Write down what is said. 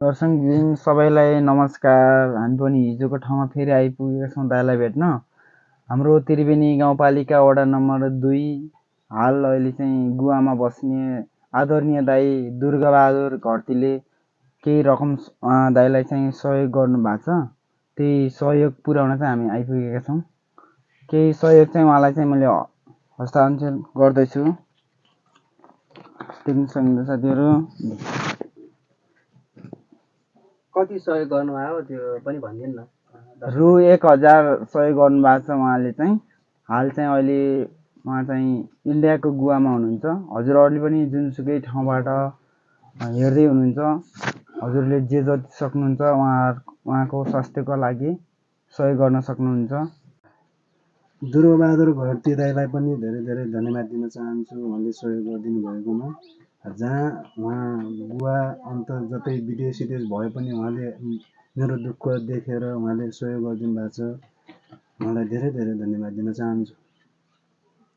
दर्शकबिन सबैलाई नमस्कार। हामी पनि हिजोको ठाउँमा फेरि आइपुगेका छौँ दाइलाई भेट्न। हाम्रो त्रिवेणी गाउँपालिका वडा नम्बर 2 हाल अहिले चाहिँ गुवामा बस्ने आदरणीय दाइ दुर्गाबहादुर घरतीले केही रकम दाइलाई चाहिँ सहयोग गर्नुभएको छ। त्यही सहयोग पुर्याउन चाहिँ हामी आइपुगेका छौँ। केही सहयोग चाहिँ उहाँलाई चाहिँ मैले हस्तान्तरण गर्दैछु। देख्न सक्नुहुन्छ साथीहरू। कति सहयोग गर्नुभयो त्यो पनि भनिदिनु न। रु 1000 सहयोग गर्नुभएको छ उहाँले चाहिँ। हाल चाहिँ अहिले उहाँ चाहिँ इन्डियाको गुवामा हुनुहुन्छ। हजुरहरूले पनि जुनसुकै ठाउँबाट हेर्दै हुनुहुन्छ, हजुरले जे जति सक्नुहुन्छ उहाँको स्वास्थ्यको लागि सहयोग गर्न सक्नुहुन्छ। दुर्गाबहादुर घरती दाइलाई पनि धेरै धेरै धन्यवाद दिन चाहन्छु उहाँले सहयोग गरिदिनु भएकोमा। जहाँ उहाँ गुवा अन्त जतै विदेश भए पनि उहाँले मेरो दुःख देखेर उहाँले सहयोग गरिदिनु भएको छ। उहाँलाई धेरै धेरै धन्यवाद दिन चाहन्छु।